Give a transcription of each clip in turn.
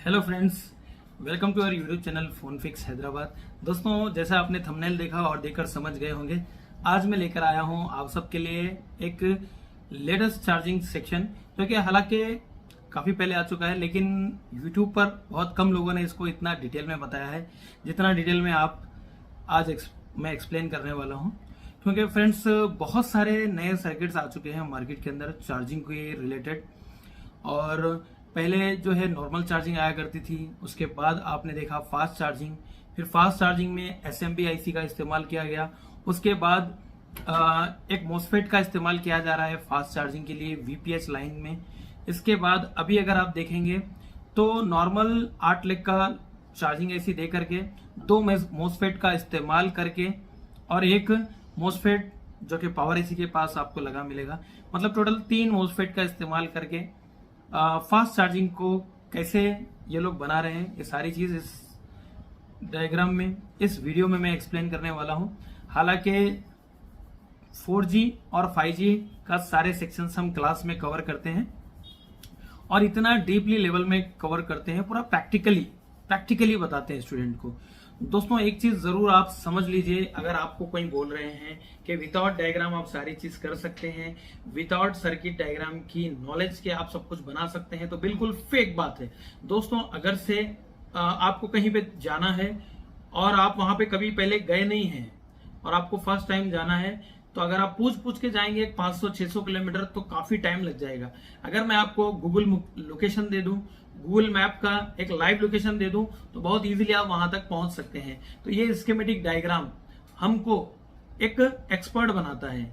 Hello friends, welcome to our YouTube channel phone fix Hyderabad. दोस्तों, जैसा आपने थंबनेल देखा और देखकर समझ गए होंगे, आज मैं लेकर आया हूं आप सबके लिए एक लेटेस्ट चार्जिंग सेक्शन, जो कि हालांकि काफ़ी पहले आ चुका है, लेकिन यूट्यूब पर बहुत कम लोगों ने इसको इतना डिटेल में बताया है जितना डिटेल में मैं एक्सप्लेन करने वाला हूं। क्योंकि फ्रेंड्स, बहुत सारे नए सर्किट्स आ चुके हैं मार्केट के अंदर चार्जिंग के रिलेटेड। और पहले जो है नॉर्मल चार्जिंग आया करती थी, उसके बाद आपने देखा फास्ट चार्जिंग, फिर फास्ट चार्जिंग में SMB IC का इस्तेमाल किया गया। उसके बाद एक मोसफेट का इस्तेमाल किया जा रहा है फास्ट चार्जिंग के लिए VPH लाइन में। इसके बाद अभी अगर आप देखेंगे तो नॉर्मल 8 लेग का चार्जिंग IC दे करके 2 मोसफेट का इस्तेमाल करके और एक मोसफेट जो कि पावर IC के पास आपको लगा मिलेगा, मतलब टोटल 3 मोसफेट का इस्तेमाल करके फास्ट चार्जिंग को कैसे ये लोग बना रहे हैं, ये सारी चीज इस डायग्राम में, इस वीडियो में मैं एक्सप्लेन करने वाला हूं। हालांकि 4G और 5G का सारे सेक्शंस हम क्लास में कवर करते हैं और इतना डीपली लेवल में कवर करते हैं, पूरा प्रैक्टिकली बताते हैं स्टूडेंट को। दोस्तों, एक चीज जरूर आप समझ लीजिए, अगर आपको कोई बोल रहे हैं कि विदाउट डायग्राम आप सारी चीज कर सकते हैं, विदाउट सर्किट डायग्राम की नॉलेज के आप सब कुछ बना सकते हैं, तो बिल्कुल फेक बात है। दोस्तों, अगर से आपको कहीं पे जाना है और आप वहां पे कभी पहले गए नहीं हैं और आपको फर्स्ट टाइम जाना है, तो अगर आप पूछ के जाएंगे 500-600 किलोमीटर तो काफी टाइम लग जाएगा। अगर मैं आपको गूगल लोकेशन दे दूं, गूगल मैप का एक लाइव लोकेशन दे दूं, तो बहुत इजीली आप वहां तक पहुंच सकते हैं। तो ये स्कीमेटिक डायग्राम हमको एक एक्सपर्ट बनाता है।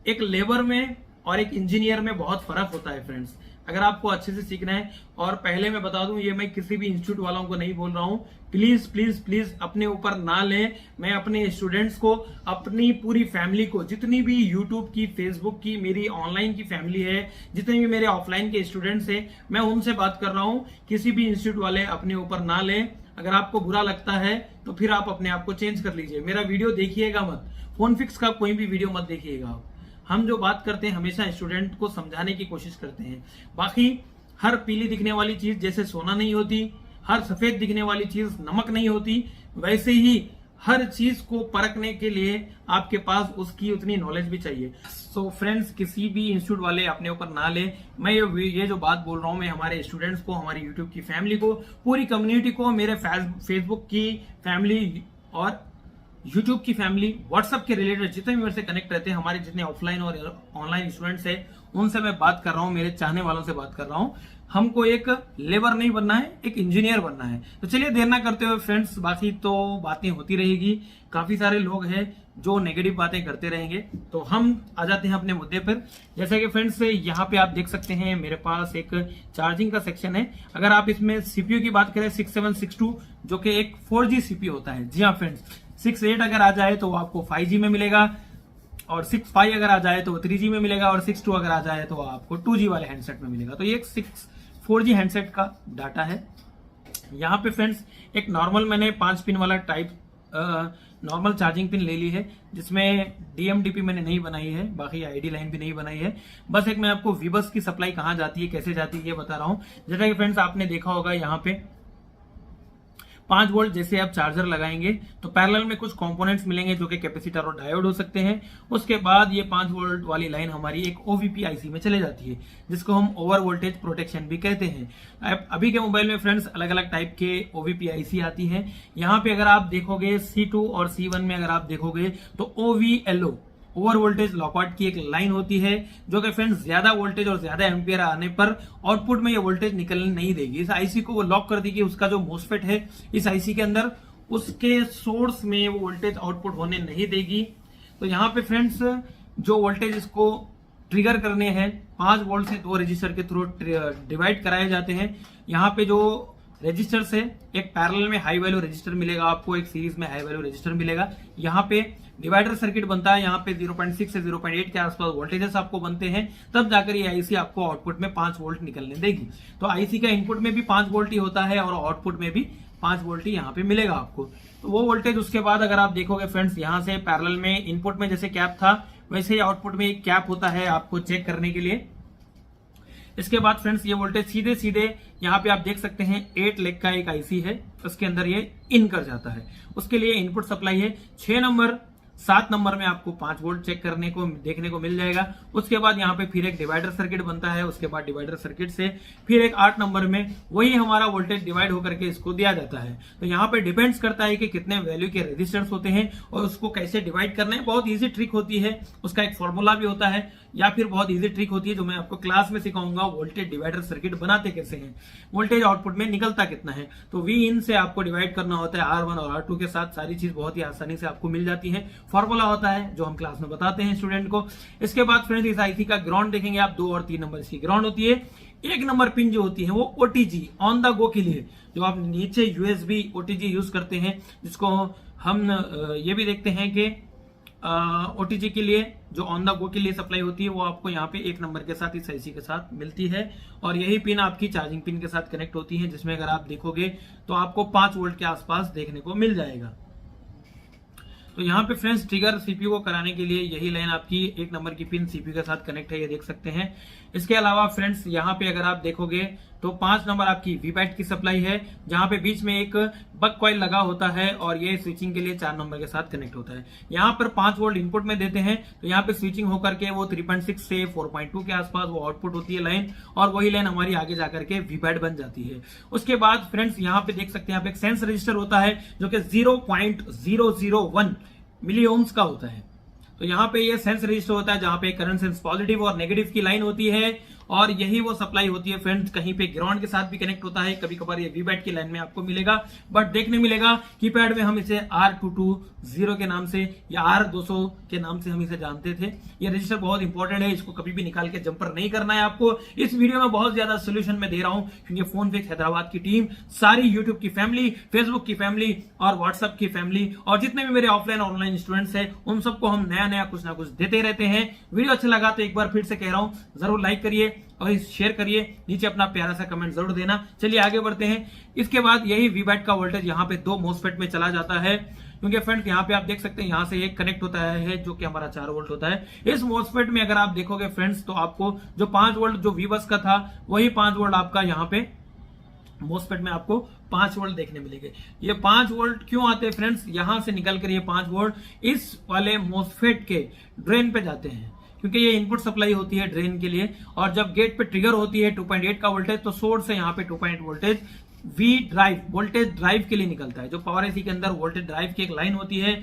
एक लेबर में और एक इंजीनियर में बहुत फर्क होता है फ्रेंड्स, अगर आपको अच्छे से सीखना है। और पहले मैं बता दूं, ये मैं किसी भी इंस्टीट्यूट वालों को नहीं बोल रहा हूं, प्लीज प्लीज प्लीज अपने ऊपर ना लें। मैं अपने स्टूडेंट्स को, अपनी पूरी फैमिली को, जितनी भी यूट्यूब की, फेसबुक की, मेरी ऑनलाइन की फैमिली है, जितने भी मेरे ऑफलाइन के स्टूडेंट्स हैं, मैं उनसे बात कर रहा हूं, किसी भी इंस्टीट्यूट वाले अपने ऊपर ना लें। अगर आपको बुरा लगता है तो फिर आप अपने आप को चेंज कर लीजिए। मेरा वीडियो देखिएगा मत, फोन फिक्स का कोई भी वीडियो मत देखिएगा आप। हम जो बात करते हैं हमेशा स्टूडेंट को समझाने की कोशिश करते हैं। बाकी हर पीली दिखने वाली चीज जैसे सोना नहीं होती, हर सफेद दिखने वाली चीज नमक नहीं होती, वैसे ही हर चीज को परखने के लिए आपके पास उसकी उतनी नॉलेज भी चाहिए। सो फ्रेंड्स, किसी भी इंस्टीट्यूट वाले अपने ऊपर ना ले। मैं ये जो बात बोल रहा हूं, मैं हमारे स्टूडेंट्स को, हमारी यूट्यूब की फैमिली को, पूरी कम्युनिटी को, मेरे फेसबुक की फैमिली और यूट्यूब की फैमिली, व्हाट्सएप के रिलेटेड जितने भी मेरे से कनेक्ट रहते हैं, हमारे जितने ऑफलाइन और ऑनलाइन स्टूडेंट्स हैं, उनसे मैं बात कर रहा हूं, मेरे चाहने वालों से बात कर रहा हूं। हमको एक लेबर नहीं बनना है, एक इंजीनियर बनना है। तो चलिए देर ना करते हुए फ्रेंड्स, बाकी तो बातें होती रहेगी। काफी सारे लोग हैं जो नेगेटिव बातें करते रहेंगे, तो हम आ जाते हैं अपने मुद्दे पर। जैसे कि फ्रेंड्स, यहाँ पे आप देख सकते हैं मेरे पास एक चार्जिंग का सेक्शन है। अगर आप इसमें CPU की बात करें 6762, जो कि एक 4G CPU होता है। जी हाँ फ्रेंड्स, 68 अगर आ जाए तो वो आपको 5G में मिलेगा, और 65 अगर आ जाए तो वो 3G में मिलेगा, और 62 अगर आ जाए तो आपको 2G वाले हैंडसेट में मिलेगा। तो ये एक 4G हैंडसेट का डाटा है। यहाँ पे फ्रेंड्स एक नॉर्मल मैंने 5 पिन वाला टाइप नॉर्मल चार्जिंग पिन ले ली है, जिसमें DMDP मैंने नहीं बनाई है, बाकी ID लाइन भी नहीं बनाई है। बस एक मैं आपको वीबस की सप्लाई कहाँ जाती है, कैसे जाती है, ये बता रहा हूँ। जैसा कि फ्रेंड्स आपने देखा होगा, यहाँ पे 5 वोल्ट जैसे आप चार्जर लगाएंगे तो पैरेलल में कुछ कंपोनेंट्स मिलेंगे जो कि कैपेसिटर और डायोड हो सकते हैं। उसके बाद ये 5 वोल्ट वाली लाइन हमारी एक OVP IC में चले जाती है, जिसको हम ओवर वोल्टेज प्रोटेक्शन भी कहते हैं। अभी के मोबाइल में फ्रेंड्स अलग अलग टाइप के OVP IC आती है। यहाँ पे अगर आप देखोगे C2 और C1 में अगर आप देखोगे तो OVLO, ओवर वोल्टेज लॉकआउट की एक लाइन होती है, जो कि फ्रेंड्स ज्यादा वोल्टेज और ज्यादा एम्पियर आने पर आउटपुट में ये वोल्टेज निकलने नहीं देगी। इस आईसी को वो लॉक कर देगी, उसका जो मोसफेट है इस आईसी के अंदर, उसके सोर्स में वो वोल्टेज आउटपुट होने नहीं देगी। तो यहाँ पे फ्रेंड्स जो वोल्टेज इसको ट्रिगर करने हैं 5 वोल्ट से 2 रजिस्टर के थ्रू डिवाइड कराए जाते हैं। यहाँ पे जो रजिस्टर से एक पैरेलल में हाई वैल्यू रजिस्टर मिलेगा आपको, एक सीरीज में हाई वैल्यू रजिस्टर मिलेगा। यहाँ पे डिवाइडर सर्किट बनता है, यहाँ पे 0.6 से 0.8 के आसपास वोल्टेजेस आपको बनते हैं, तब जाकर ये आईसी आपको आउटपुट में 5 वोल्ट निकलने देगी। तो आईसी का इनपुट में भी 5 वोल्ट ही होता है और आउटपुट में भी 5 वोल्ट ही यहाँ पे मिलेगा आपको। तो वो वोल्टेज उसके बाद अगर आप देखोगे फ्रेंड्स, यहाँ से पैरेलल में इनपुट में जैसे कैप था वैसे ही आउटपुट में एक कैप होता है आपको चेक करने के लिए। इसके बाद फ्रेंड्स ये वोल्टेज सीधे सीधे यहाँ पे आप देख सकते हैं 8 लेग का एक आईसी है, उसके अंदर ये इन कर जाता है। उसके लिए इनपुट सप्लाई है 6 नंबर, 7 नंबर में आपको 5 वोल्ट चेक करने को देखने को मिल जाएगा। उसके बाद यहाँ पे फिर एक डिवाइडर सर्किट बनता है, उसके बाद डिवाइडर सर्किट से फिर एक 8 नंबर में वही हमारा वोल्टेज डिवाइड होकर के इसको दिया जाता है। तो यहाँ पे डिपेंड्स करता है कि कितने वैल्यू के रेजिस्टेंस होते हैं और उसको कैसे डिवाइड करना है। बहुत ईजी ट्रिक होती है, उसका एक फॉर्मूला भी होता है, या फिर बहुत ईजी ट्रिक होती है जो मैं आपको क्लास में सिखाऊंगा। वोल्टेज डिवाइडर सर्किट बनाते कैसे हैं, वोल्टेज आउटपुट में निकलता कितना है, तो वी इन से आपको डिवाइड करना होता है R1 और R2 के साथ। सारी चीज बहुत ही आसानी से आपको मिल जाती है, फॉर्मूला होता है जो हम क्लास में बताते हैं स्टूडेंट को। इसके बाद फ्रेंड्स इस आईसी का ग्राउंड देखेंगे आप, 2 और 3 नंबर इसकी ग्राउंड होती है। 1 नंबर पिन जो होती है वो ओटीजी ऑन द गो के लिए, जो आप नीचे यूएसबी ओटीजी यूज करते हैं, जिसको हम ये भी देखते हैं कि ओटीजी के लिए जो ऑन द गो के लिए सप्लाई होती है वो आपको यहाँ पे 1 नंबर के साथ इस आईसी के साथ मिलती है। और यही पिन आपकी चार्जिंग पिन के साथ कनेक्ट होती है, जिसमें अगर आप देखोगे तो आपको 5 वोल्ट के आसपास देखने को मिल जाएगा। तो यहाँ पे फ्रेंड्स ट्रिगर सीपीयू को कराने के लिए यही लाइन आपकी 1 नंबर की पिन सीपीयू के साथ कनेक्ट है, ये देख सकते हैं। इसके अलावा फ्रेंड्स यहाँ पे अगर आप देखोगे तो 5 नंबर आपकी वीपैट की सप्लाई है, जहां पे बीच में एक बक कॉइल लगा होता है और ये स्विचिंग के लिए 4 नंबर के साथ कनेक्ट होता है। यहाँ पर 5 वोल्ट इनपुट में देते हैं, तो यहाँ पे स्विचिंग होकर के वो 3.6 से 4.2 के आसपास वो आउटपुट होती है लाइन, और वही लाइन हमारी आगे जाकर के वीपैट बन जाती है। उसके बाद फ्रेंड्स यहाँ पे देख सकते हैं आप एक सेंस रजिस्टर होता है जो कि 0.001 मिली ओम्स का होता है। तो यहाँ पे ये सेंस रजिस्टर होता है जहां पे करंट सेंस पॉजिटिव और नेगेटिव की लाइन होती है, और यही वो सप्लाई होती है फ्रेंड्स। कहीं पे ग्राउंड के साथ भी कनेक्ट होता है, कभी कभार ये वीपैट की लाइन में आपको मिलेगा, बट देखने मिलेगा कीपैड में हम इसे R220 के नाम से या R200 के नाम से हम इसे जानते थे। ये रजिस्टर बहुत इंपॉर्टेंट है, इसको कभी भी निकाल के जंपर नहीं करना है आपको। इस वीडियो में बहुत ज्यादा सोल्यूशन में दे रहा हूं, क्योंकि फोनफिक्स हैदराबाद की टीम सारी यूट्यूब की फैमिली, फेसबुक की फैमिली और व्हाट्सएप की फैमिली और जितने भी मेरे ऑफलाइन और ऑनलाइन स्टूडेंट्स हैं उन सबको हम नया नया कुछ ना कुछ देते रहते हैं। वीडियो अच्छा लगा तो एक बार फिर से कह रहा हूं, जरूर लाइक करिए और शेयर करिए, नीचे अपना प्यारा सा कमेंट जरूर देना। चलिए आगे बढ़ते हैं। इसके बाद यही वीपैट का वोल्टेज यहाँ पे 2 मोस्फेट में चला जाता है, क्योंकि फ्रेंड्स यहाँ पे आप देख सकते हैं यहाँ से एक कनेक्ट होता है जो कि हमारा 4 वोल्ट होता है। इस मोस्फेट में अगर आप देखोगे फ्रेंड्स तो आपको जो 5 वोल्ट जो वीबस का था वही 5 वोल्ट आपका यहाँ पे मोस्फेट में आपको 5 वोल्ट देखने मिलेंगे। ये 5 वोल्ट क्यों आते हैं फ्रेंड्स, यहां से निकल कर ये 5 वोल्ट इस वाले मोस्फेट के ड्रेन पे जाते हैं, क्योंकि ये इनपुट सप्लाई होती है ड्रेन के लिए, और जब गेट पे ट्रिगर होती है 2.8 का वोल्टेज, तो सोर्स से यहाँ पे 2.8 voltage V drive voltage drive के लिए निकलता है। जो पावर एसी के अंदर वोल्टेज ड्राइव की एक लाइन होती है,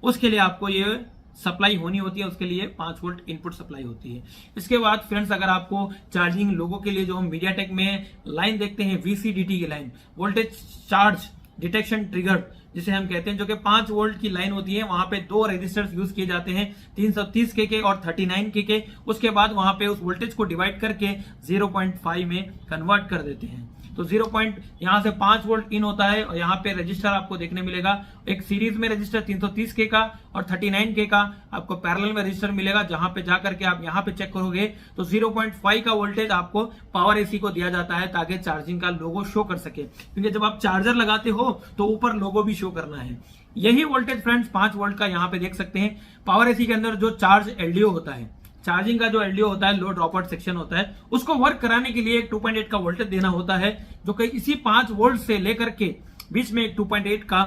उसके लिए आपको ये सप्लाई होनी होती है, उसके लिए 5 वोल्ट इनपुट सप्लाई होती है। इसके बाद फ्रेंड्स अगर आपको चार्जिंग लोगों के लिए जो हम मीडियाटेक में लाइन देखते हैं VCDT की line, voltage charge detection trigger जिसे हम कहते हैं, जो कि 5 वोल्ट की लाइन होती है, वहां पे 2 रेजिस्टर्स यूज किए जाते हैं, 330 के और 39 के। उसके बाद वहां पे उस वोल्टेज को डिवाइड करके 0.5 में कन्वर्ट कर देते हैं। तो 0. यहां से 5 वोल्ट इन होता है, और यहाँ पे रजिस्टर आपको देखने मिलेगा एक सीरीज में रजिस्टर 330 के का और 39 के का आपको पैरेलल में रजिस्टर मिलेगा, जहां पे जाकर के आप यहाँ पे चेक करोगे तो 0.5 का वोल्टेज आपको पावर एसी को दिया जाता है, ताकि चार्जिंग का लोगो शो कर सके, क्योंकि जब आप चार्जर लगाते हो तो ऊपर लोगो भी शो करना है। यही वोल्टेज फ्रेंड्स 5 वोल्ट का यहाँ पे देख सकते हैं। पावर एसी के अंदर जो चार्ज एलडीओ होता है, चार्जिंग का जो एलडीओ होता है, लो ड्रॉप आउट सेक्शन होता है, उसको वर्क कराने के लिए एक 2.8 का वोल्टेज देना होता है, जो कि इसी 5 वोल्ट से लेकर के बीच में एक 2.8 का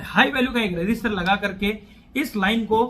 हाई वैल्यू का एक रेजिस्टर लगा करके इस लाइन को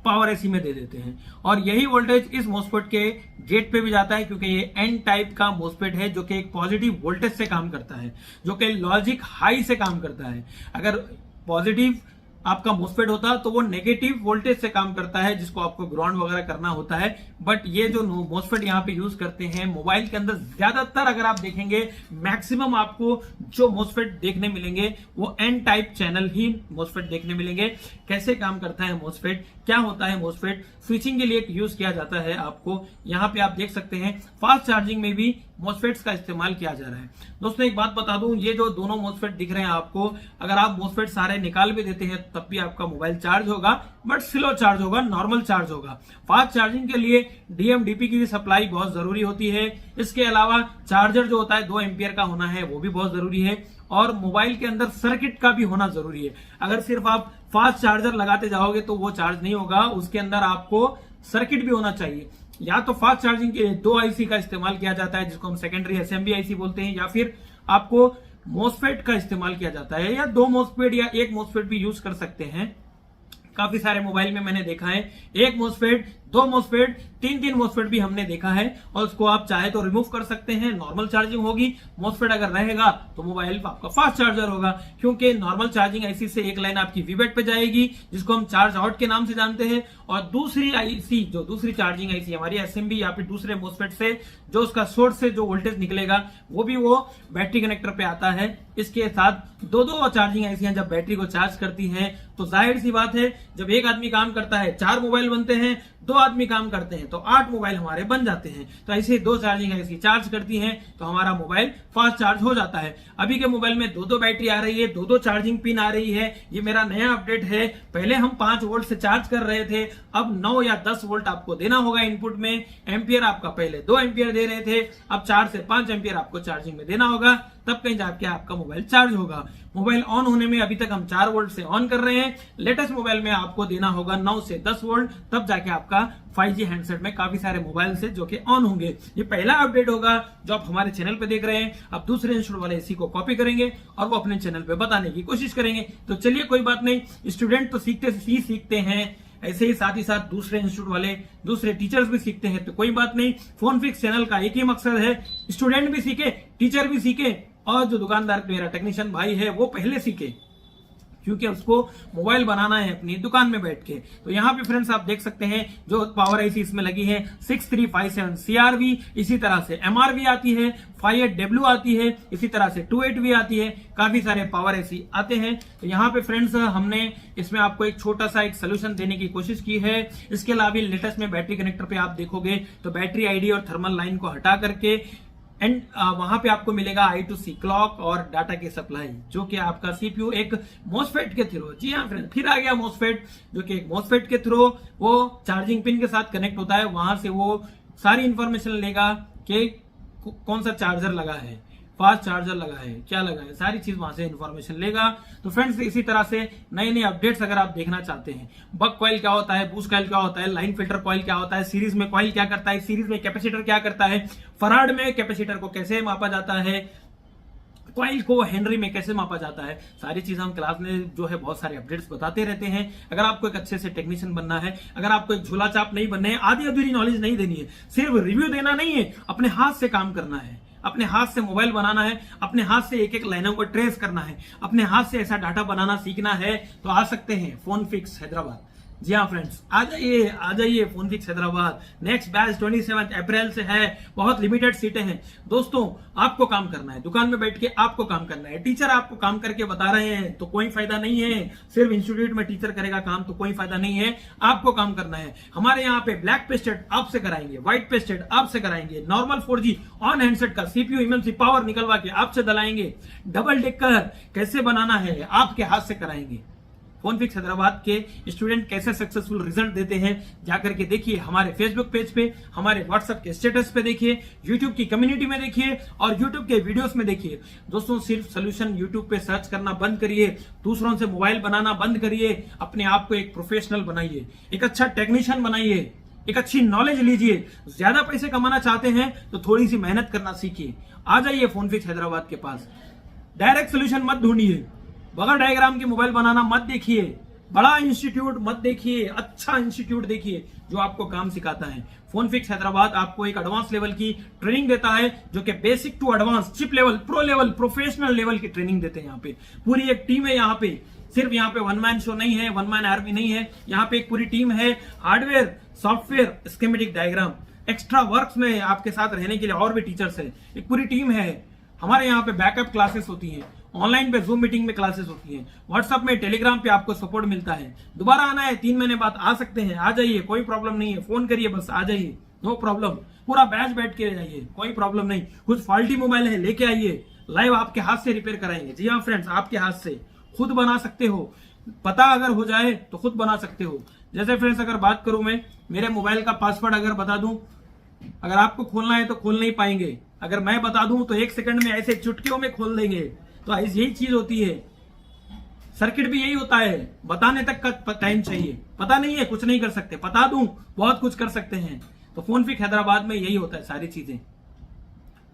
पावर एसी में दे देते हैं। और यही वोल्टेज इस मोस्फेट के गेट पे भी जाता है, क्योंकि ये एन टाइप का मोस्फेट है जो कि एक पॉजिटिव वोल्टेज से काम करता है, जो कि लॉजिक हाई से काम करता है। अगर पॉजिटिव आपका मोस्फेट होता तो वो नेगेटिव वोल्टेज से काम करता है, जिसको आपको ग्राउंड वगैरह करना होता है। बट ये जो मोस्फेट यहाँ पे यूज करते हैं मोबाइल के अंदर, ज्यादातर अगर आप देखेंगे मैक्सिमम आपको जो मोस्फेट देखने मिलेंगे वो एन टाइप चैनल ही मोस्फेट देखने मिलेंगे। कैसे काम करता है मोस्फेट, क्या होता है मोस्फेट, स्विचिंग के लिए यूज किया जाता है। आपको यहाँ पे आप देख सकते हैं फास्ट चार्जिंग में भी मोस्फेट्स का इस्तेमाल किया जा रहा है। दोस्तों एक बात बता दूं, ये जो दोनों मोस्फेट दिख रहे हैं आपको, अगर आप मोस्फेट सारे निकाल भी देते हैं तब भी आपका मोबाइल चार्ज होगा, बट स्लो चार्ज होगा, नॉर्मल चार्ज होगा। फास्ट चार्जिंग के लिए डीएमडीपी की सप्लाई बहुत जरूरी होती है। इसके अलावा चार्जर जो होता है 2 एम्पियर का होना है, वो भी बहुत जरूरी है, और मोबाइल के अंदर सर्किट का भी होना जरूरी है। अगर सिर्फ आप फास्ट चार्जर लगाते जाओगे तो वो चार्ज नहीं होगा, उसके अंदर आपको सर्किट भी होना चाहिए। या तो फास्ट चार्जिंग के 2 आईसी का इस्तेमाल किया जाता है जिसको हम सेकेंडरी असेंबली आईसी बोलते हैं, या फिर आपको मोसफेट का इस्तेमाल किया जाता है, या 2 मोसफेट या 1 मोसफेट भी यूज कर सकते हैं। काफी सारे मोबाइल में मैंने देखा है 1 मोसफेट, 2 मोसफेट, 3 मोसफेट भी हमने देखा है, और उसको आप चाहे तो रिमूव कर सकते हैं। नॉर्मल चार्जिंग होगी, मोसफेट अगर रहेगा तो मोबाइल आपका फास्ट चार्जर होगा, क्योंकि नॉर्मल चार्जिंग आईसी से एक लाइन आपकी वीबैट पे जाएगी जिसको हम चार्ज आउट के नाम से जानते हैं, और दूसरी आईसी जो दूसरी चार्जिंग आईसी हमारी एसएमबी या फिर दूसरे मोसफेट से जो उसका सोर्स से जो वोल्टेज निकलेगा वो भी वो बैटरी कनेक्टर पे आता है। इसके साथ 2 चार्जिंग आईसियां जब बैटरी को चार्ज करती हैं तो जाहिर सी बात है जब एक आदमी काम करता है 4 मोबाइल बनते हैं, 2 आदमी काम करते हैं तो 8 मोबाइल हमारे बन जाते हैं। तो ऐसे 2 चार्जिंग आईसी चार्ज करती हैं तो हमारा मोबाइल फास्ट चार्ज हो जाता है। अभी के मोबाइल में 2 बैटरी आ रही है, 2 चार्जिंग पिन आ रही है। ये मेरा नया अपडेट है। पहले हम 5 वोल्ट से चार्ज कर रहे थे, अब 9 या 10 वोल्ट आपको देना होगा इनपुट में। एम्पियर आपका पहले 2 एम्पियर दे रहे थे, अब 4 से 5 एम्पियर आपको चार्जिंग में देना होगा, तब कहीं जाके आपका मोबाइल चार्ज होगा। मोबाइल ऑन होने में अभी तक हम 4 वोल्ट से ऑन कर रहे हैं। लेटेस्ट मोबाइल में आपको देना होगा 9 से 10 वोल्ट, तब जाके आपका 5G हैंडसेट में काफी सारे मोबाइल से जो कि ऑन होंगे। ये पहला अपडेट होगा जो आप हमारे चैनल पे देख रहे हैं। अब दूसरे इंस्टीट्यूट वाले इसी को कॉपी करेंगे और वो अपने चैनल पे बताने की कोशिश करेंगे। तो चलिए कोई बात नहीं, स्टूडेंट तो सीखते हैं, ऐसे ही साथ दूसरे इंस्टीट्यूट वाले दूसरे टीचर्स भी सीखते हैं। तो कोई बात नहीं, फोन फिक्स चैनल का एक ही मकसद है, स्टूडेंट भी सीखे, टीचर भी सीखे, और जो दुकानदार मेरा टेक्नीशियन भाई है वो पहले सीखे, क्योंकि उसको मोबाइल बनाना है अपनी दुकान में बैठ के। तो यहाँ पे फ्रेंड्स आप देख सकते हैं जो पावर आईसी इसमें लगी है 6357 CRV, इसी तरह से MRV आती है, 58W आती है, इसी तरह से 28V आती है। काफी सारे पावर आईसी आते हैं। तो यहाँ पे फ्रेंड्स हमने इसमें आपको एक छोटा सा एक सोल्यूशन देने की कोशिश की है। इसके अलावा लेटेस्ट में बैटरी कनेक्टर पे आप देखोगे तो बैटरी आईडी और थर्मल लाइन को हटा करके एंड वहां पे आपको मिलेगा I2C क्लॉक और डाटा की सप्लाई, जो कि आपका CPU एक मोसफेट के थ्रू, जी हाँ फ्रेंड, फिर आ गया मोसफेट, जो कि एक मोसफेट के थ्रू वो चार्जिंग पिन के साथ कनेक्ट होता है। वहां से वो सारी इंफॉर्मेशन लेगा कि कौन सा चार्जर लगा है, फास्ट चार्जर लगा है, क्या लगा है, सारी चीज वहां से इंफॉर्मेशन लेगा। तो फ्रेंड्स इसी तरह से नए नए अपडेट्स अगर आप देखना चाहते हैं, बक कॉइल क्या होता है, बूस्ट कॉइल क्या होता है, लाइन फिल्टर कॉइल क्या होता है, सीरीज में कॉइल क्या करता है, सीरीज में कैपेसिटर क्या करता है, फराड में कैपेसिटर को कैसे मापा जाता है, कॉइल को हेनरी में कैसे मापा जाता है, सारी चीज हम क्लास में जो है बहुत सारे अपडेट्स बताते रहते हैं। अगर आपको एक अच्छे से टेक्नीशियन बनना है, अगर आपको एक झोला चाप नहीं बनना है, आधी अधूरी नॉलेज नहीं देनी है, सिर्फ रिव्यू देना नहीं है, अपने हाथ से काम करना है, अपने हाथ से मोबाइल बनाना है, अपने हाथ से एक एक लाइनों को ट्रेस करना है, अपने हाथ से ऐसा डाटा बनाना सीखना है, तो आ सकते हैं फोन फिक्स हैदराबाद। जी हाँ फ्रेंड्स, आ जाइए phone fix Hyderabad. Next batch 27 अप्रैल से है, बहुत लिमिटेड सीटें हैं। दोस्तों आपको काम करना है, दुकान में बैठ के आपको काम करना है। टीचर आपको काम करके बता रहे हैं तो कोई फायदा नहीं है, सिर्फ इंस्टीट्यूट में टीचर करेगा काम तो कोई फायदा नहीं है, आपको काम करना है। हमारे यहाँ पे ब्लैक पेस्टेड आपसे कराएंगे, व्हाइट पेस्टेड आपसे कराएंगे, नॉर्मल 4G ऑन हैंडसेट का CPU MMC पावर निकलवा के आपसे दलाएंगे, डबल डेकर कैसे बनाना है आपके हाथ से कराएंगे। फोन फिक्स हैदराबाद के स्टूडेंट कैसे सक्सेसफुल रिजल्ट देते हैं जाकर के देखिए, हमारे फेसबुक पेज पे, हमारे व्हाट्सएप के स्टेटस पे देखिए, यूट्यूब की कम्युनिटी में देखिए और यूट्यूब के वीडियोस में देखिए। दोस्तों सिर्फ सोल्यूशन यूट्यूब पे सर्च करना बंद करिए, दूसरों से मोबाइल बनाना बंद करिए, अपने आप को एक प्रोफेशनल बनाइए, एक अच्छा टेक्नीशियन बनाइए, एक अच्छी नॉलेज लीजिए। ज्यादा पैसे कमाना चाहते हैं तो थोड़ी सी मेहनत करना सीखिए। आ जाइए फोन फिक्स हैदराबाद के पास। डायरेक्ट सोल्यूशन मत ढूंढिए, बगैर डायग्राम के मोबाइल बनाना मत देखिए, बड़ा इंस्टीट्यूट मत देखिए, अच्छा इंस्टीट्यूट देखिए जो आपको काम सिखाता है। फोन फिक्स हैदराबाद आपको एक एडवांस लेवल की ट्रेनिंग देता है, जो कि basic to advance, chip level, pro level, professional level की ट्रेनिंग देते हैं। यहाँ पे पूरी एक टीम है, यहाँ पे सिर्फ यहाँ पे वन मैन शो नहीं है, वन मैन आर्मी नहीं है, यहाँ पे एक पूरी टीम है। Hardware, software, schematic diagram, extra works में आपके साथ रहने के लिए और भी टीचर्स है, एक पूरी टीम है। हमारे यहाँ पे बैकअप क्लासेस होती हैं, ऑनलाइन पे जूम मीटिंग में क्लासेस होती हैं, व्हाट्सएप में, टेलीग्राम पे आपको सपोर्ट मिलता है। दोबारा आना है 3 महीने बाद आ सकते हैं, आ जाइए, कोई प्रॉब्लम नहीं है, फोन करिए बस, आ जाइए, नो प्रॉब्लम। पूरा बैच बैठ के जाइए, कोई प्रॉब्लम नहीं। कुछ फॉल्टी मोबाइल है लेके आइए, लाइव आपके हाथ से रिपेयर कराएंगे। जी हाँ फ्रेंड्स, आपके हाथ से खुद बना सकते हो, पता अगर हो जाए तो खुद बना सकते हो। जैसे फ्रेंड्स अगर बात करूं मैं, मेरे मोबाइल का पासवर्ड अगर बता दूं, अगर आपको खोलना है तो खोल नहीं पाएंगे, अगर मैं बता दूं तो 1 सेकंड में ऐसे चुटकियों में खोल देंगे। तो यही चीज होती है, सर्किट भी यही होता है, बताने तक का टाइम चाहिए। पता नहीं है कुछ नहीं कर सकते, बता दूं बहुत कुछ कर सकते हैं। तो फोनफिक्स हैदराबाद में यही होता है, सारी चीजें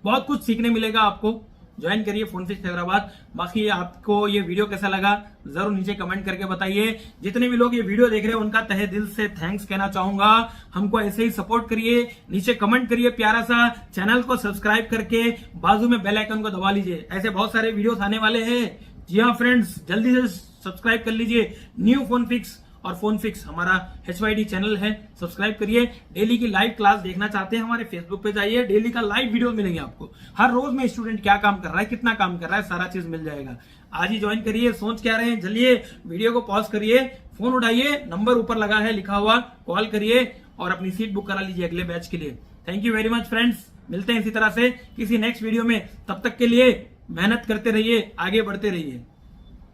बहुत कुछ सीखने मिलेगा आपको। ज्वाइन करिए फोनफिक्स हैदराबाद। बाकी आपको ये वीडियो कैसा लगा जरूर नीचे कमेंट करके बताइए। जितने भी लोग ये वीडियो देख रहे हैं उनका तहे दिल से थैंक्स कहना चाहूंगा। हमको ऐसे ही सपोर्ट करिए, नीचे कमेंट करिए प्यारा सा, चैनल को सब्सक्राइब करके बाजू में बेल आइकन को दबा लीजिए। ऐसे बहुत सारे वीडियोस आने वाले हैं। जी हाँ फ्रेंड्स, जल्दी से सब्सक्राइब कर लीजिए न्यू फोनफिक्स और फोनफिक्स हमारा HYD चैनल है, सब्सक्राइब करिए। डेली की लाइव क्लास देखना चाहते हैं हमारे फेसबुक पे जाइए, डेली का लाइव वीडियो मिलेंगे आपको। हर रोज में स्टूडेंट क्या काम कर रहा है, कितना काम कर रहा है, सारा चीज मिल जाएगा। आज ही ज्वाइन करिए। सोच क्या रहे हैं, चलिए वीडियो को पॉज करिए, फोन उठाइए, नंबर ऊपर लगा है लिखा हुआ, कॉल करिए और अपनी सीट बुक करा लीजिए अगले बैच के लिए। Thank you very much friends, मिलते हैं इसी तरह से किसी नेक्स्ट वीडियो में। तब तक के लिए मेहनत करते रहिए, आगे बढ़ते रहिए।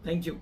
Thank you.